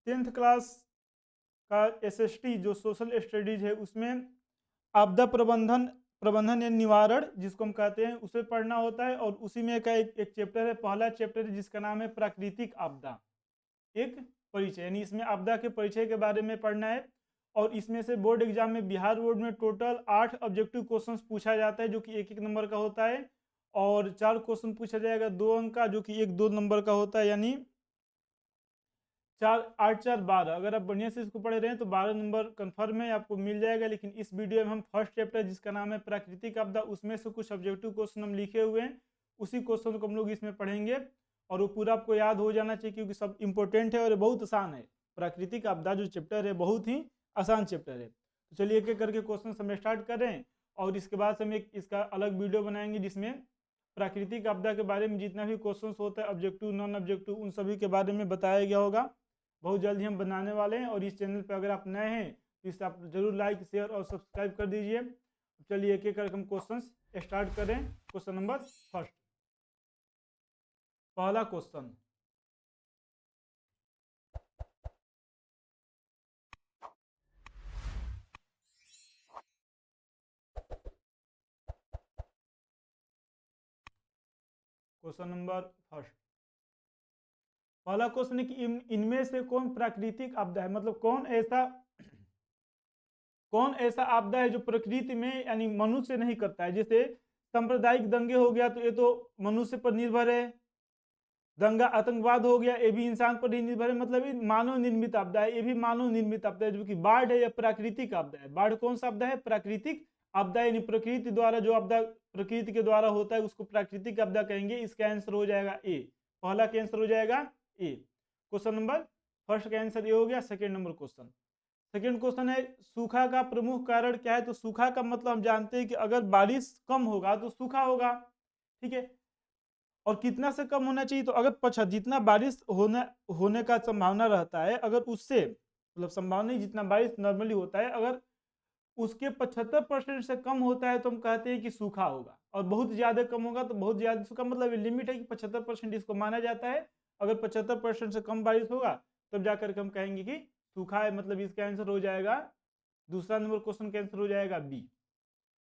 10th class का SST जो social studies है उसमें आपदा प्रबंधन या निवारण जिसको हम कहते हैं उसे पढ़ना होता है। और उसी में एक चैप्टर है, पहला चैप्टर है जिसका नाम है प्राकृतिक आपदा, एक परिचय, यानी इसमें आपदा के परिचय के बारे में पढ़ना है। और इसमें से बोर्ड एग्जाम में, बिहार बोर्ड में टोटल 8 ऑब्जेक्टिव क्वेश्चंस पूछा जाता है जो कि 1-1 नंबर का होता है। और 4 क्वेश्चन पूछा जाएगा 2 अंक का जो कि 1-2 नंबर का होता है, यानी 4 8 4 12। अगर आप बढ़िया से इसको पढ़ रहे हैं तो 12 नंबर कंफर्म है आपको मिल जाएगा। लेकिन इस वीडियो में हम फर्स्ट चैप्टर जिसका नाम है प्राकृतिक आपदा, उसमें से कुछ ऑब्जेक्टिव क्वेश्चन हम लिखे हुए हैं, उसी क्वेश्चन को हम लोग इसमें पढ़ेंगे। और वो पूरा आपको याद हो जाना चाहिए क्योंकि सब इंपॉर्टेंट है और बहुत आसान है। प्राकृतिक आपदा जो चैप्टर है बहुत ही आसान चैप्टर है। तो चलिए एक एक करके क्वेश्चन हम स्टार्ट करें और इसके बाद हम एक इसका अलग वीडियो बनाएंगे जिसमें प्राकृतिक आपदा के बारे में जितना भी क्वेश्चन होता है, ऑब्जेक्टिव नॉन ऑब्जेक्टिव, उन सभी के बारे में बताया गया होगा। बहुत जल्द ही हम बनाने वाले हैं। और इस चैनल पर अगर आप नए हैं तो इसे आप जरूर लाइक शेयर और सब्सक्राइब कर दीजिए। चलिए एक एक करके हम क्वेश्चंस स्टार्ट करें। क्वेश्चन नंबर फर्स्ट, पहला क्वेश्चन, क्वेश्चन नंबर फर्स्ट, पहला क्वेश्चन है कि इनमें से कौन प्राकृतिक आपदा है, मतलब कौन ऐसा आपदा है जो प्रकृति में यानी मनुष्य नहीं करता है। जैसे सांप्रदायिक दंगे हो गया तो ये तो मनुष्य पर निर्भर है, दंगा आतंकवाद हो गया ये भी इंसान पर ही निर्भर है, मतलब ये मानव निर्मित आपदा है, ये भी मानव निर्मित आपदा है। जो कि बाढ़ है या प्राकृतिक आपदा है। बाढ़ कौन सा आपदा है, प्राकृतिक आपदा, यानी प्रकृति द्वारा जो आपदा प्रकृति के द्वारा होता है उसको प्राकृतिक आपदा कहेंगे। इसका आंसर हो जाएगा ए, पहला का आंसर हो जाएगा ए। क्वेश्चन नंबर फर्स्ट का आंसर ये हो गया। Second number question, second question है सूखा का प्रमुख कारण क्या है। तो सूखा का मतलब हम जानते हैं कि अगर बारिश कम होगा तो सूखा होगा, ठीक है। और कितना से कम होना चाहिए, तो अगर जितना बारिश होने का संभावना रहता है, अगर उससे मतलब संभावना नहीं, जितना बारिश नॉर्मली होता है अगर उसके 75% से कम होता है तो हम कहते हैं कि सूखा होगा। और बहुत ज्यादा कम होगा तो बहुत ज्यादा सूखा, मतलब लिमिट है कि 75% इसको माना जाता है। अगर 75% से कम बारिश होगा तब जाकर के हम कहेंगे कि सूखा है, मतलब इसका आंसर हो जाएगा, दूसरा नंबर क्वेश्चन का आंसर हो जाएगा बी।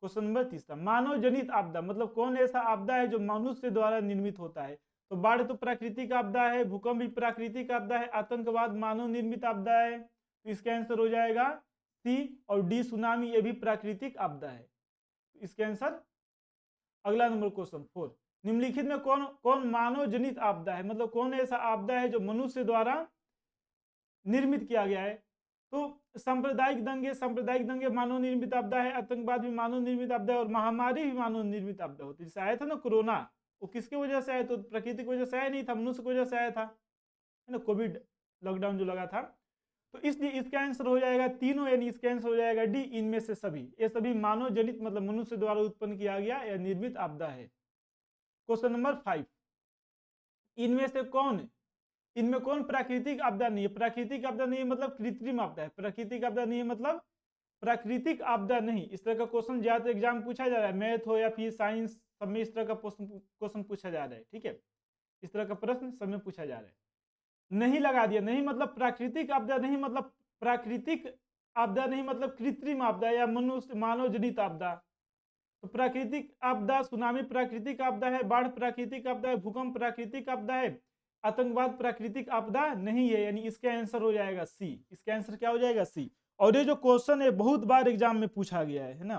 क्वेश्चन नंबर तीसरा, मानव जनित आपदा, मतलब कौन ऐसा आपदा है जो मनुष्य द्वारा निर्मित होता है। तो बाढ़ तो प्राकृतिक आपदा है, भूकंप भी प्राकृतिक आपदा है, आतंकवाद मानव निर्मित आपदा है। तो इसका आंसर हो जाएगा सी। और डी सुनामी, ये भी प्राकृतिक आपदा है। इसका आंसर अगला नंबर क्वेश्चन 4, निम्नलिखित में कौन कौन मानव जनित आपदा है, मतलब कौन ऐसा आपदा है जो मनुष्य द्वारा निर्मित किया गया है। तो सांप्रदायिक दंगे मानव निर्मित आपदा है, आतंकवाद भी मानव निर्मित आपदा है, और महामारी भी मानव निर्मित आपदा होती है। जैसे आया था ना कोरोना, वो किसकी वजह से आया, तो प्रकृति की वजह से आया नहीं था, मनुष्य की वजह से आया था, है ना, कोविड लॉकडाउन जो लगा था। तो इसलिए इसका आंसर हो जाएगा तीनों, यानी इसका आंसर हो जाएगा डी, इनमें से सभी। ये सभी मानव जनित मतलब मनुष्य द्वारा उत्पन्न किया गया या निर्मित आपदा है। क्वेश्चन नंबर 5, इनमें से कौन इनमें कौन प्राकृतिक आपदा नहीं है। प्राकृतिक आपदा नहीं है मतलब कृत्रिम आपदा है। प्राकृतिक आपदा नहीं है मतलब प्राकृतिक आपदा नहीं। इस तरह का क्वेश्चन ज्यादा एग्जाम पूछा जा रहा है, मैथ हो या फिर साइंस, सब में इस तरह का क्वेश्चन पूछा जा रहा है, ठीक है। इस तरह का प्रश्न सब में पूछा जा रहा है। नहीं लगा दिया, नहीं मतलब प्राकृतिक आपदा नहीं, मतलब प्राकृतिक आपदा नहीं मतलब कृत्रिम आपदा या मनुष्य मानव जनित आपदा। तो प्राकृतिक आपदा, सुनामी प्राकृतिक आपदा है, बाढ़ प्राकृतिक आपदा है, भूकंप प्राकृतिक आपदा है, आतंकवाद प्राकृतिक आपदा नहीं है, यानी इसका आंसर हो जाएगा सी। इसका आंसर क्या हो जाएगा, सी। और ये जो क्वेश्चन है बहुत बार एग्जाम में पूछा गया है ना।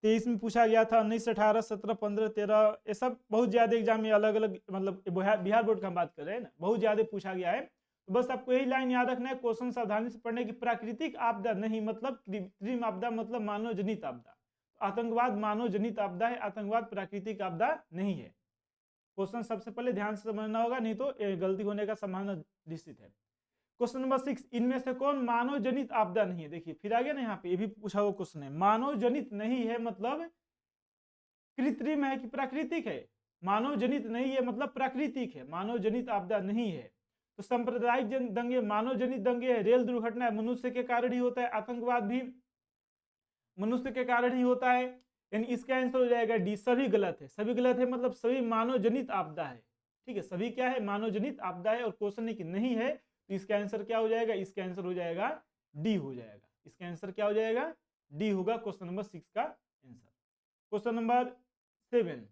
23 में पूछा गया था, 19, 18, 17, 15, 13, ये सब बहुत ज्यादा एग्जाम में अलग अलग, मतलब बिहार बोर्ड का हम बात कर रहे हैं ना, बहुत ज्यादा पूछा गया है। तो बस आपको यही लाइन याद रखना है, क्वेश्चन सावधानी से पढ़ने की। प्राकृतिक आपदा नहीं मतलब कृत्रिम आपदा, मतलब मानव जनित आपदा। आतंकवाद मानव जनित आपदा है, आतंकवाद प्राकृतिक आपदा नहीं है। क्वेश्चन सबसे पहले ध्यान से समझना होगा, नहीं तो गलती होने का संभावना निश्चित है। क्वेश्चन नंबर 6, इनमें से कौन मानव जनित आपदा नहीं है। देखिए फिर आगे ना, यहाँ पे ये भी पूछा हुआ क्वेश्चन है, मानव जनित नहीं है मतलब कृत्रिम है कि प्राकृतिक है। मानव जनित नहीं है मतलब प्राकृतिक है, मानव जनित आपदा नहीं है। तो सांप्रदायिक दंगे मानव जनित दंगे है, रेल दुर्घटना मनुष्य के कारण ही होता है, आतंकवाद भी मनुष्य के कारण ही होता है, यानी इसका आंसर हो जाएगा डी। सभी गलत है, सभी गलत है मतलब सभी मानव जनित आपदा है, ठीक है। सभी क्या है, मानव जनित आपदा है। और क्वेश्चन है कि नहीं है तो इसका आंसर क्या हो जाएगा, इसका आंसर हो जाएगा डी हो जाएगा। इसका आंसर क्या हो जाएगा, डी होगा क्वेश्चन नंबर 6 का आंसर। क्वेश्चन नंबर 7,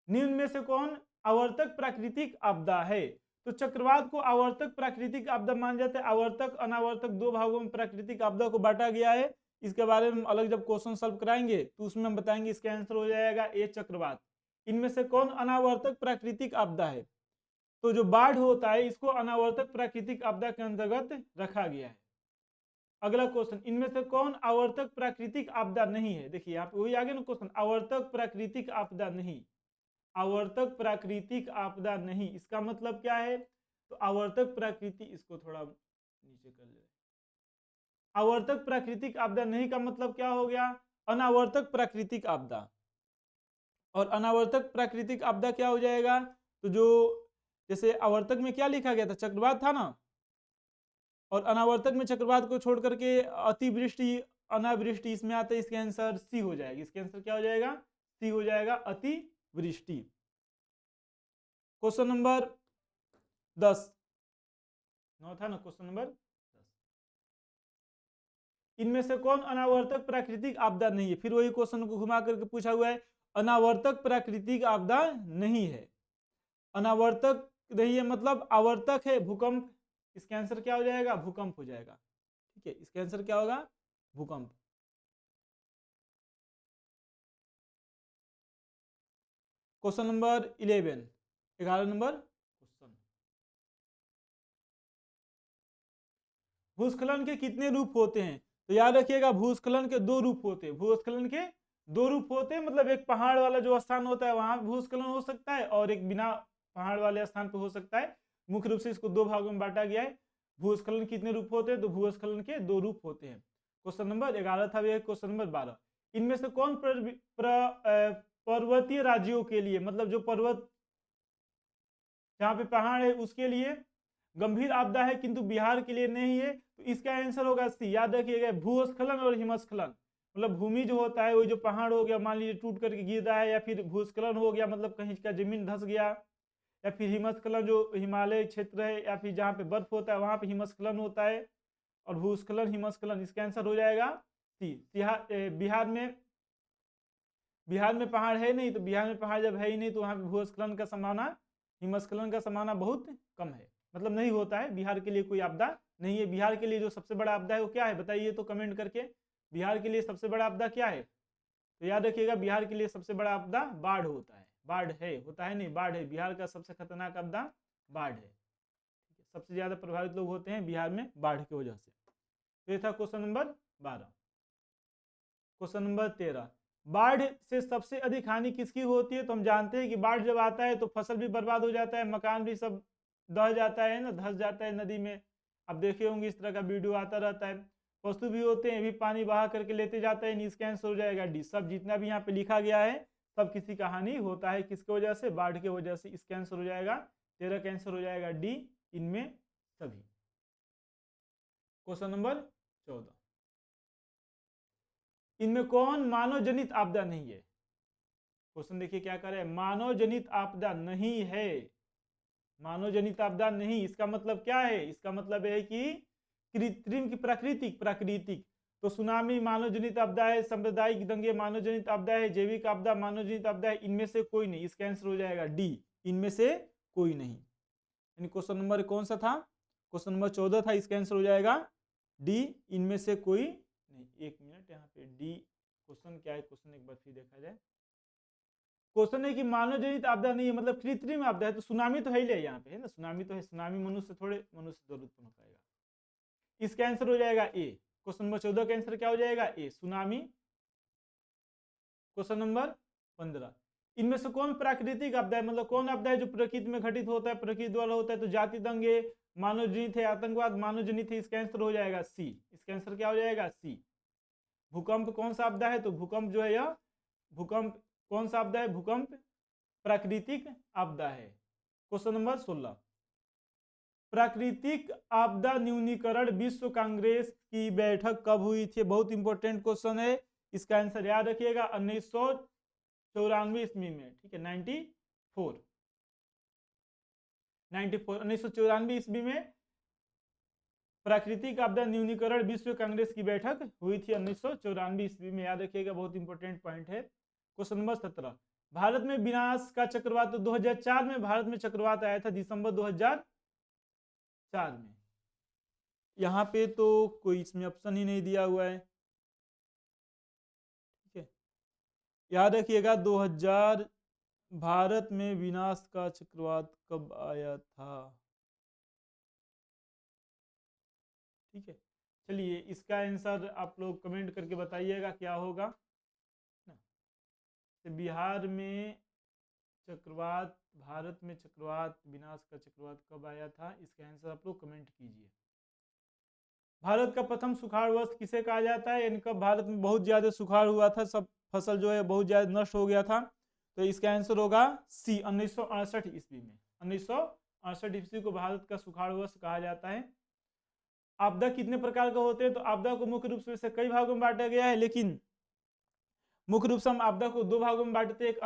निम्न में से कौन आवर्तक प्राकृतिक आपदा है। तो चक्रवात को आवर्तक प्राकृतिक आपदा मान जाता है। आवर्तक अनावर्तक दो भागों में प्राकृतिक आपदा को बांटा गया है। इसके बारे में अलग जब क्वेश्चन सॉल्व कराएंगे तो उसमें हम बताएंगे। इसका आंसर हो जाएगा ए चक्रवात। इनमें से कौन अनावर्तक प्राकृतिक आपदा है। तो जो बाढ़ होता है इसको अनावर्तक प्राकृतिक आपदा के अंतर्गत रखा गया है। अगला क्वेश्चन, इनमें से कौन आवर्तक प्राकृतिक आपदा नहीं है। देखिए यहाँ पे वही आगे ना क्वेश्चन, आवर्तक प्राकृतिक आपदा नहीं, आवर्तक प्राकृतिक आपदा नहीं, इसका मतलब क्या है। तो आवर्तक प्राकृतिक, इसको थोड़ा नीचे कर ले, आवर्तक प्राकृतिक आपदा नहीं का मतलब क्या हो गया, अनावर्तक प्राकृतिक आपदा। और अनावर्तक प्राकृतिक आपदा क्या हो जाएगा, तो जो जैसे आवर्तक में क्या लिखा गया था, चक्रवात था ना, और अनावर्तक में चक्रवात को छोड़ करके अतिवृष्टि अनावृष्टि इसमें आता है। इसके आंसर सी हो जाएगा। इसके आंसर क्या हो जाएगा, सी हो जाएगा, अतिवृष्टि। क्वेश्चन नंबर 10, 9 था ना, क्वेश्चन नंबर 10, इनमें से कौन अनावर्तक प्राकृतिक आपदा नहीं है। फिर वही क्वेश्चन को घुमा करके पूछा हुआ है, अनावर्तक प्राकृतिक आपदा नहीं है। अनावर्तक नहीं है मतलब आवर्तक है, भूकंप। इसका आंसर क्या हो जाएगा, भूकंप हो जाएगा। ठीक है, इसका आंसर क्या होगा, भूकंप। क्वेश्चन नंबर 11, 11 नंबर क्वेश्चन, भूस्खलन के कितने रूप होते हैं। तो याद रखिएगा भूस्खलन के दो रूप होते हैं। भूस्खलन के दो रूप होते हैं, मतलब एक पहाड़ वाला जो स्थान होता है वहां भूस्खलन हो सकता है, और एक बिना पहाड़ वाले स्थान पे हो सकता है। मुख्य रूप से इसको दो भागों में बांटा गया है। भूस्खलन कितने रूप होते हैं, तो भूस्खलन के दो रूप होते हैं। क्वेश्चन नंबर 11 था। क्वेश्चन नंबर 12, इनमें से कौन पर्वतीय राज्यों के लिए, मतलब जो पर्वत जहां पे पहाड़ है उसके लिए गंभीर आपदा है, किंतु बिहार के लिए नहीं है। तो इसका आंसर होगा सी। याद रखिएगा भूस्खलन और हिमस्खलन, मतलब भूमि जो होता है वो जो पहाड़ हो गया मान लीजिए टूट करके गिर रहा है, या फिर भूस्खलन हो गया मतलब कहीं का जमीन धंस गया, या फिर हिमस्खलन जो हिमालय क्षेत्र है या फिर जहाँ पे बर्फ होता है वहां पे हिमस्खलन होता है, और भूस्खलन हिमस्खलन। इसका आंसर हो जाएगा सी। बिहार में पहाड़ है नहीं, तो बिहार में पहाड़ जब है ही नहीं तो वहां पे भूस्खलन का संभावना, हिमस्खलन का संभावना बहुत कम है, मतलब नहीं होता है। बिहार के लिए कोई आपदा नहीं है। बिहार के लिए जो सबसे बड़ा आपदा है वो क्या है बताइए तो कमेंट करके। बिहार के लिए सबसे बड़ा आपदा क्या है, तो याद रखिएगा बिहार के लिए सबसे बड़ा आपदा बाढ़ होता है। बाढ़ है, होता है नहीं, बाढ़ है। बिहार का सबसे खतरनाक आपदा बाढ़ है। सबसे ज्यादा प्रभावित लोग होते हैं बिहार में बाढ़ की वजह से। तो ये था क्वेश्चन नंबर 12। क्वेश्चन नंबर 13, बाढ़ से सबसे अधिक हानि किसकी होती है। तो हम जानते हैं कि बाढ़ जब आता है तो फसल भी बर्बाद हो जाता है, मकान भी सब दह जाता है ना, धस जाता है नदी में। अब देखे होंगे इस तरह का वीडियो आता रहता है। पशु भी होते हैं, भी पानी बहा करके लेते जाता है। इसका आंसर हो जाएगा डी। सब जितना भी यहाँ पे लिखा गया है सब किसी का हानि होता है, किसकी वजह से, बाढ़ की वजह से। इसका आंसर हो जाएगा 13 का आंसर हो जाएगा डी, इनमें सभी। क्वेश्चन नंबर 14, इनमें कौन मानव जनित आपदा नहीं है। क्वेश्चन देखिए क्या करे, मानव जनित आपदा नहीं है। मानव जनित आपदा नहीं, इसका मतलब क्या है, इसका मतलब है कि कृत्रिम की प्राकृतिक। तो सुनामी मानव जनित आपदा है, सांप्रदायिक दंगे मानव जनित आपदा है, जैविक आपदा मानव जनित आपदा है। इनमें से कोई नहीं। इसका आंसर हो जाएगा डी, इनमें से कोई नहीं। यानी क्वेश्चन नंबर कौन सा था, क्वेश्चन नंबर 14 था। इसका आंसर हो जाएगा डी, इनमें से कोई नहीं। एक मिनट, यहाँ पे डी क्वेश्चन क्या है, क्वेश्चन एक बार फिर देखा जाए। क्वेश्चन है कि मानव जनित आपदा नहीं है, मतलब कृत्रिम आपदा है। तो सुनामी तो है ही, यहाँ पे है ना, सुनामी तो है। सुनामी मनुष्य थोड़े, मनुष्य जरूर उत्पन्न हो पाएगा। इसका आंसर हो जाएगा ए। क्वेश्चन नंबर 14 का आंसर क्या हो जाएगा, ए, सुनामी। क्वेश्चन नंबर 15, इनमें से कौन प्राकृतिक आपदा है, मतलब कौन आपदा है जो प्रकृति में घटित होता है, प्रकृति द्वारा होता है। तो जाति दंगे मानव जनित है, आतंकवाद मानव जनित है। इसका आंसर हो जाएगा सी। इसका आंसर क्या हो जाएगा, सी। भूकंप कौन सा आपदा है, तो भूकंप जो है यह, भूकंप कौन सा आपदा है, भूकंप प्राकृतिक आपदा है। क्वेश्चन नंबर 16, प्राकृतिक आपदा न्यूनीकरण विश्व कांग्रेस की बैठक कब हुई थी। बहुत इंपॉर्टेंट क्वेश्चन है, इसका आंसर याद रखिएगा 1994 ईस्वी में। ठीक है, 94। 1994 ईस्वी में प्राकृतिक आपदा न्यूनीकरण विश्व कांग्रेस की बैठक हुई थी 1994 ईस्वी में, याद रखिएगा, बहुत इंपॉर्टेंट पॉइंट है। क्वेश्चन नंबर 17, भारत में विनाश का चक्रवात, तो 2004 में भारत में चक्रवात आया था, दिसंबर 2004 में। यहाँ पे तो कोई इसमें ऑप्शन ही नहीं दिया हुआ है, ठीक है। याद रखिएगा 2000 भारत में विनाश का चक्रवात कब आया था, ठीक है। चलिए इसका आंसर आप लोग कमेंट करके बताइएगा क्या होगा ना। तो बिहार में चक्रवात, भारत में चक्रवात, विनाश का चक्रवात कब आया था, इसका आंसर आप लोग कमेंट कीजिए। भारत का प्रथम सुखाड़ वर्ष किसे कहा जाता है, यानी कब भारत में बहुत ज्यादा सुखाड़ हुआ था, सब फसल जो है बहुत ज्यादा नष्ट हो गया था, तो इसका आंसर होगा सी, 1968 ईस्वी में। 1968 ईस्वी को भारत का सुखाड़ वर्ष कहा जाता है। आपदा कितने प्रकार का होते हैं, तो आपदा को मुख्य रूप से वैसे कई भागों में बांटा गया है, लेकिन मुख्य रूप से हम आपदा को दो भागों में बांटते हैं, एक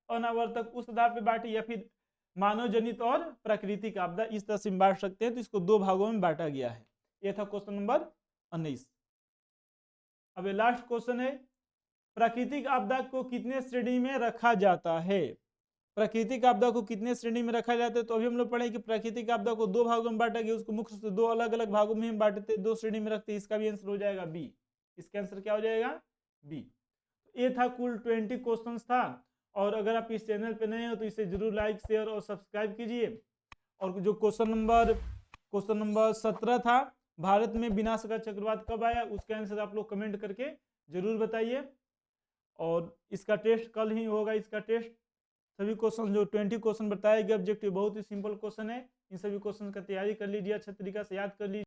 अनावर्तक उस आधार पर बांटे, या फिर मानव जनित और प्राकृतिक आपदा, इस तरह से बांट सकते हैं। तो इसको दो भागों में बांटा गया है। यह था क्वेश्चन नंबर 19। अब लास्ट क्वेश्चन है, प्राकृतिक आपदा को कितने श्रेणी में रखा जाता है, प्राकृतिक आपदा को कितने श्रेणी में रखा जाता है। तो अभी हम लोग पढ़े कि प्राकृतिक आपदा को दो भागों में बांटा गया, उसको मुख्य से दो अलग अलग भागों में बांटते, दो श्रेणी में रखते। इसका भी आंसर हो जाएगा बी, इसका आंसर क्या हो जाएगा, बी। ये था कुल 20 क्वेश्चंस था। और अगर आप इस चैनल पे नए हो तो इसे जरूर लाइक, शेयर और सब्सक्राइब कीजिए। और जो क्वेश्चन नंबर 17 था, भारत में विनाश का चक्रवात कब आया, उसका आंसर आप लोग कमेंट करके जरूर बताइए। और इसका टेस्ट कल ही होगा, इसका टेस्ट। सभी क्वेश्चन जो 20 क्वेश्चन बताए गए ऑब्जेक्टिव बहुत ही सिंपल क्वेश्चन है, इन सभी क्वेश्चन का तैयारी कर लीजिए, अच्छे तरीके से याद कर लीजिए।